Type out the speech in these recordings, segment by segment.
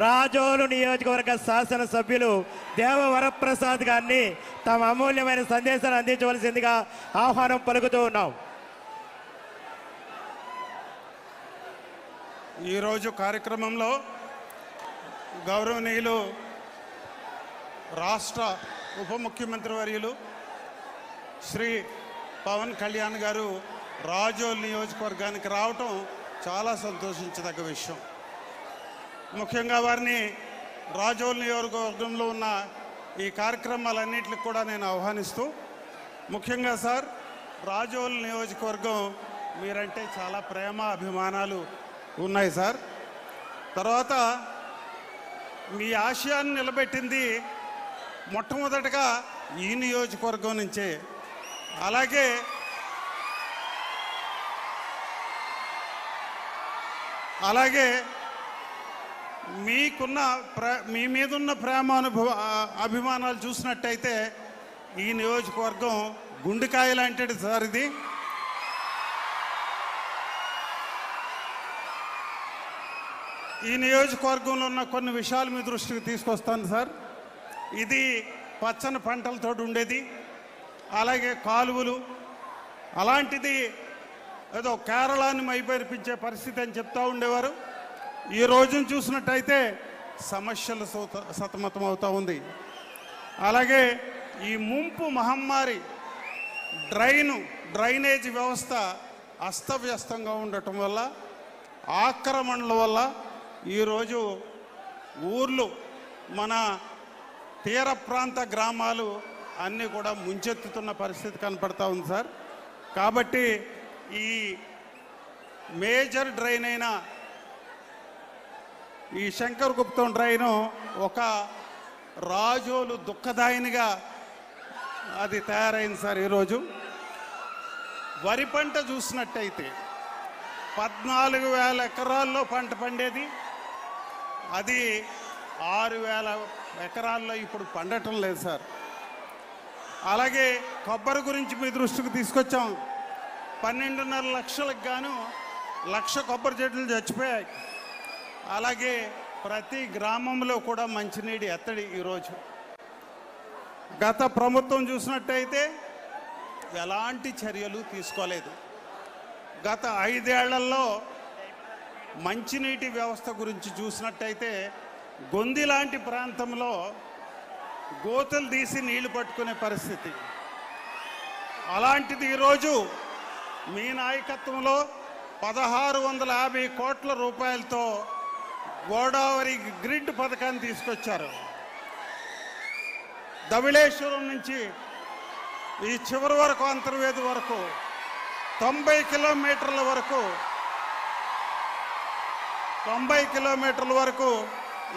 రాజోలు నియోజకవర్గ శాసనసభ్యులు దేవ వరప్రసాద్ గారిని తమ అమూల్యమైన సందేశాన్ని అందించవలసిందిగా ఆహ్వానం పలుకుతూ ఉన్నాం. ఈరోజు కార్యక్రమంలో గౌరవనీయులు రాష్ట్ర ఉప ముఖ్యమంత్రి వర్యులు శ్రీ పవన్ కళ్యాణ్ గారు రాజోల్ నియోజకవర్గానికి రావటం చాలా సంతోషించదగ్గ విషయం. ముఖ్యంగా వారిని రాజోల్ నియోజకవర్గంలో ఉన్న ఈ కార్యక్రమాలన్నింటికి కూడా నేను ఆహ్వానిస్తూ, ముఖ్యంగా సార్ రాజోల్ నియోజకవర్గం మీరంటే చాలా ప్రేమ అభిమానాలు ఉన్నాయి సార్. తర్వాత మీ ఆశయాన్ని నిలబెట్టింది మొట్టమొదటిగా ఈ నియోజకవర్గం నుంచే. అలాగే మీకున్న మీ మీదున్న ప్రేమ అభిమానాలు చూసినట్టయితే ఈ నియోజకవర్గం గుండెకాయ లాంటిది సార్. ఇది ఈ నియోజకవర్గంలో ఉన్న కొన్ని విషయాలు మీ దృష్టికి తీసుకొస్తాను సార్. ఇది పచ్చని పంటలతో ఉండేది, అలాగే కాలువలు, అలాంటిది ఏదో కేరళాన్ని మైపరిపించే పరిస్థితి అని చెప్తూ ఉండేవారు. ఈ రోజును చూసినట్టయితే సమస్యలు సతమతం అవుతూ ఉంది. అలాగే ఈ ముంపు మహమ్మారి డ్రైనేజ్ వ్యవస్థ అస్తవ్యస్తంగా ఉండటం వల్ల, ఆక్రమణల వల్ల ఈరోజు ఊర్లు, మన తీర ప్రాంత గ్రామాలు అన్నీ కూడా ముంచెత్తుతున్న పరిస్థితి కనపడతా ఉంది సార్. కాబట్టి ఈ మేజర్ డ్రైన్ అయిన ఈ శంకరగుప్తం డ్రైను ఒక రాజోలు దుఃఖదాయినిగా అది తయారైంది సార్. ఈరోజు వరి పంట చూసినట్టయితే 14,000 ఎకరాల్లో పంట పండేది, అది 6,000 ఎకరాల్లో ఇప్పుడు పండటం లేదు సార్. అలాగే కొబ్బరి గురించి మీ దృష్టికి తీసుకొచ్చాం. 12.5 లక్షలకు గాను 1,00,000 కొబ్బరి చెట్లు చచ్చిపోయాయి. అలాగే ప్రతి గ్రామంలో కూడా మంచినీటి ఎత్తడి. ఈరోజు గత ప్రభుత్వం చూసినట్టయితే ఎలాంటి చర్యలు తీసుకోలేదు. గత 5 ఏళ్లలో మంచినీటి వ్యవస్థ గురించి చూసినట్టయితే గొంది లాంటి ప్రాంతంలో గోతులు తీసి నీళ్లు పట్టుకునే పరిస్థితి. అలాంటిది ఈరోజు మీ నాయకత్వంలో 1,650 కోట్ల రూపాయలతో గోదావరి గ్రిడ్ పథకాన్ని తీసుకొచ్చారు. ధవళేశ్వరం నుంచి ఈ చివరి వరకు, అంతర్వేది వరకు 90 కిలోమీటర్ల వరకు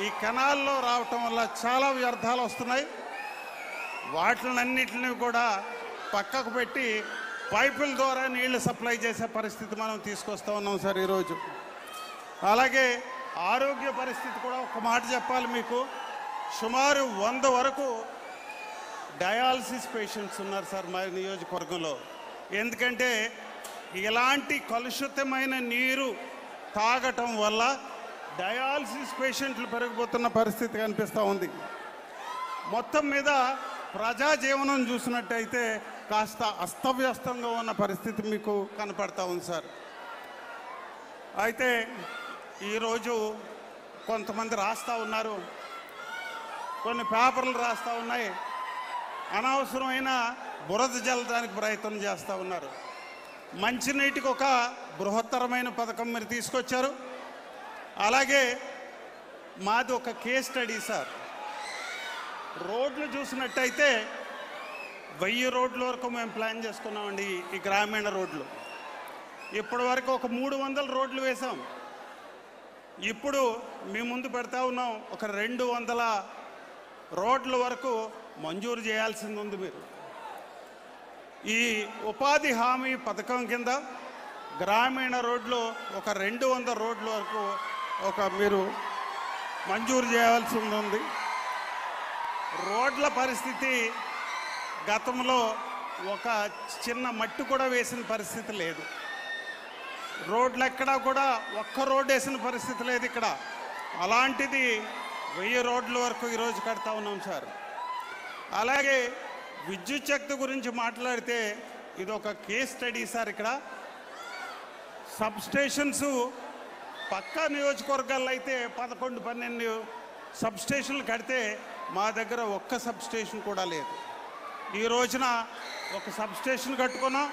ఈ కెనాల్లో రావటం వల్ల చాలా వ్యర్థాలు వస్తున్నాయి. వాటినన్నిటిని కూడా పక్కకు పెట్టి పైపుల ద్వారా నీళ్లు సప్లై చేసే పరిస్థితి మనం తీసుకొస్తా ఉన్నాం సార్ ఈరోజు. అలాగే ఆరోగ్య పరిస్థితి కూడా ఒక మాట చెప్పాలి మీకు. సుమారు 100 వరకు డయాలసిస్ పేషెంట్స్ ఉన్నారు సార్ మా నియోజకవర్గంలో. ఎందుకంటే ఇలాంటి కలుషితమైన నీరు తాగటం వల్ల డయాలసిస్ పేషెంట్లు పెరిగిపోతున్న పరిస్థితి కనిపిస్తూ ఉంది. మొత్తం మీద ప్రజాజీవనం చూసినట్టయితే కాస్త అస్తవ్యస్తంగా ఉన్న పరిస్థితి మీకు కనపడతా ఉంది సార్. అయితే ఈరోజు కొంతమంది రాస్తూ ఉన్నారు, కొన్ని పేపర్లు రాస్తూ ఉన్నాయి, అనవసరమైన బురద జల్లడానికి ప్రయత్నం చేస్తూ ఉన్నారు. మంచినీటికి ఒక బృహత్తరమైన పథకం మీరు తీసుకొచ్చారు. అలాగే మాది ఒక కేస్ స్టడీ సార్. రోడ్లు చూసినట్టయితే 1000 రోడ్ల వరకు మేము ప్లాన్ చేసుకున్నామండి. ఈ గ్రామీణ రోడ్లు ఇప్పటి వరకు ఒక 300 రోడ్లు వేసాం. ఇప్పుడు మీ ముందు పెడతా ఉన్నాం, ఒక 200 రోడ్ల వరకు మంజూరు చేయాల్సింది ఉంది. మీరు ఈ ఉపాధి హామీ పథకం కింద గ్రామీణ రోడ్లు ఒక 200 రోడ్ల వరకు మీరు మంజూరు చేయాల్సి ఉంది. రోడ్ల పరిస్థితి గతంలో ఒక చిన్న మట్టి కూడా వేసిన పరిస్థితి లేదు. రోడ్లు ఎక్కడా కూడా ఒక్క రోడ్డు వేసిన పరిస్థితి లేదు. ఇక్కడ అలాంటిది 1000 రోడ్ల వరకు ఈరోజు కడతా ఉన్నాం సార్. అలాగే విద్యుత్ శక్తి గురించి మాట్లాడితే ఇది ఒక కేస్ స్టడీ సార్. ఇక్కడ సబ్ స్టేషన్స్ పక్కా నియోజకవర్గాల్లో అయితే 11-12 సబ్ స్టేషన్లు కడితే మా దగ్గర ఒక్క సబ్ స్టేషన్ కూడా లేదు. ఈ రోజున ఒక సబ్ స్టేషన్ కట్టుకున్నాం,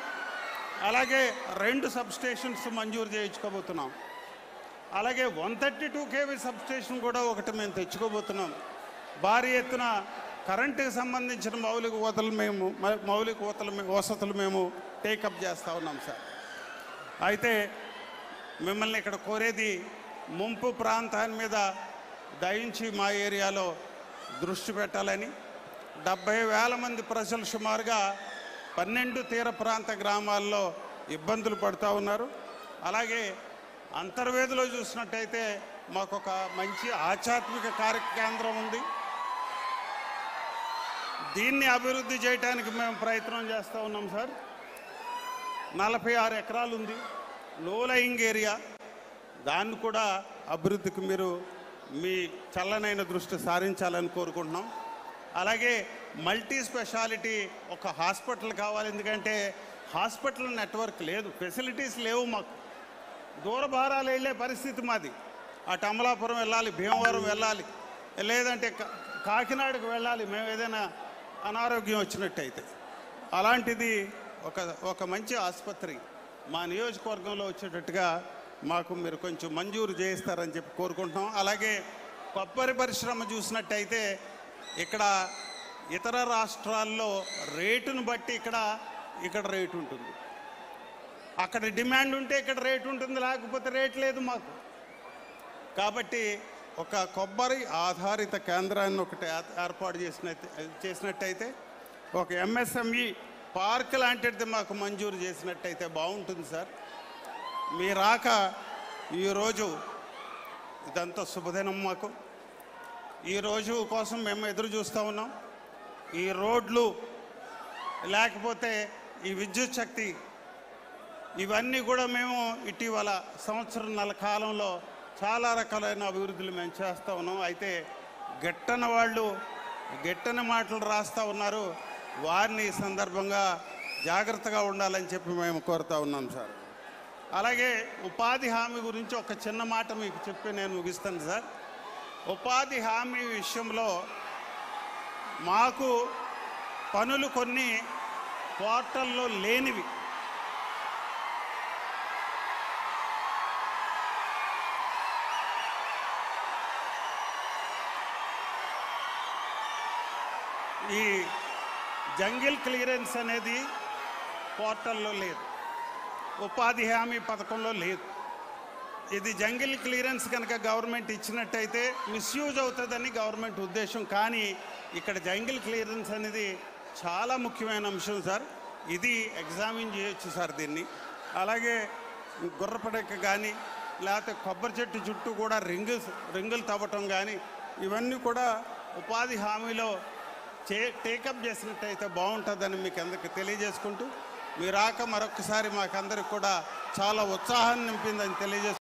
అలాగే 2 సబ్ స్టేషన్స్ మంజూరు చేయించుకోబోతున్నాం. అలాగే 132 kV సబ్ స్టేషన్ కూడా ఒకటి మేము తెచ్చుకోబోతున్నాం. భారీ ఎత్తున కరెంటుకి సంబంధించిన మౌలిక వసతులు మేము టేకప్ చేస్తూ ఉన్నాం సార్. అయితే మిమ్మల్ని ఇక్కడ కోరేది ముంపు ప్రాంతాన్ని మీద దయించి మా ఏరియాలో దృష్టి పెట్టాలని. 70,000 మంది ప్రజలు సుమారుగా 12 తీర ప్రాంత గ్రామాల్లో ఇబ్బందులు పడుతూ ఉన్నారు. అలాగే అంతర్వేదిలో చూసినట్టయితే మాకు ఒక మంచి ఆధ్యాత్మిక కేంద్రం ఉంది. దీన్ని అభివృద్ధి చేయడానికి మేము ప్రయత్నం చేస్తూ ఉన్నాం సార్. 46 ఎకరాలు ఉంది, లో లయింగ్ ఏరియా. దాన్ని కూడా అభివృద్ధికి మీరు మీ చల్లనైన దృష్టి సారించాలని కోరుకుంటున్నాం. అలాగే మల్టీ స్పెషాలిటీ ఒక హాస్పిటల్ కావాలి, ఎందుకంటే హాస్పిటల్ నెట్వర్క్ లేదు, ఫెసిలిటీస్ లేవు మాకు. దూర భారాలు వెళ్ళే పరిస్థితి మాది. అటు అమలాపురం వెళ్ళాలి, భీమవరం వెళ్ళాలి, లేదంటే కాకినాడకు వెళ్ళాలి మేము ఏదైనా అనారోగ్యం వచ్చినట్టయితే. అలాంటిది ఒక మంచి ఆసుపత్రి మా నియోజకవర్గంలో వచ్చేటట్టుగా మాకు మీరు కొంచెం మంజూరు చేయిస్తారని చెప్పి కోరుకుంటున్నాం. అలాగే కొబ్బరి పరిశ్రమ చూసినట్టయితే ఇక్కడ ఇతర రాష్ట్రాల్లో రేటును బట్టి ఇక్కడ రేటు ఉంటుంది. అక్కడ డిమాండ్ ఉంటే ఇక్కడ రేటు ఉంటుంది, లేకపోతే రేట్ లేదు మాకు. కాబట్టి ఒక కొబ్బరి ఆధారిత కేంద్రాన్ని ఒకటి ఏర్పాటు చేసినట్టయితే ఒక MSME పార్క్ లాంటిది మాకు మంజూరు చేసినట్టయితే బాగుంటుంది సార్. మీ రాక ఈరోజు ఇదంతా శుభదినం మాకు. ఈరోజు కోసం మేము ఎదురు చూస్తూ ఉన్నాం. ఈ రోడ్లు లేకపోతే ఈ విద్యుత్ శక్తి ఇవన్నీ కూడా మేము ఇటీవల సంవత్సరాల కాలంలో చాలా రకాలైన అభివృద్ధులు మేము చేస్తూ ఉన్నాం. అయితే గెట్టని మాటలు రాస్తూ ఉన్నారు. వారిని ఈ సందర్భంగా జాగ్రత్తగా ఉండాలని చెప్పి మేము కోరుతూ ఉన్నాం సార్. అలాగే ఉపాధి హామీ గురించి ఒక చిన్న మాట మీకు చెప్పి నేను ముగిస్తాను సార్. ఉపాధి హామీ విషయంలో మాకు పనులు కొన్ని పోర్టల్లో లేనివి. ఈ జంగిల్ క్లియరెన్స్ అనేది పోర్టల్లో లేదు, ఉపాధి హామీ పథకంలో లేదు. ఇది జంగిల్ క్లియరెన్స్ కనుక గవర్నమెంట్ ఇచ్చినట్టయితే మిస్యూజ్ అవుతుందని గవర్నమెంట్ ఉద్దేశం. కానీ ఇక్కడ జంగిల్ క్లియరెన్స్ అనేది చాలా ముఖ్యమైన అంశం సార్. ఇది ఎగ్జామిన్ చేయొచ్చు సార్ దీన్ని. అలాగే గుర్రపడక కానీ లేకపోతే కొబ్బరి చెట్టు చుట్టూ కూడా రింగులు తవ్వటం కానీ ఇవన్నీ కూడా ఉపాధి హామీలో టేకప్ చేసినట్టయితే బాగుంటుందని మీకు అందరికీ తెలియజేసుకుంటూ, మీ రాక మరొకసారి మాకందరికి కూడా చాలా ఉత్సాహాన్ని నింపిందని తెలియజేసుకుంటూ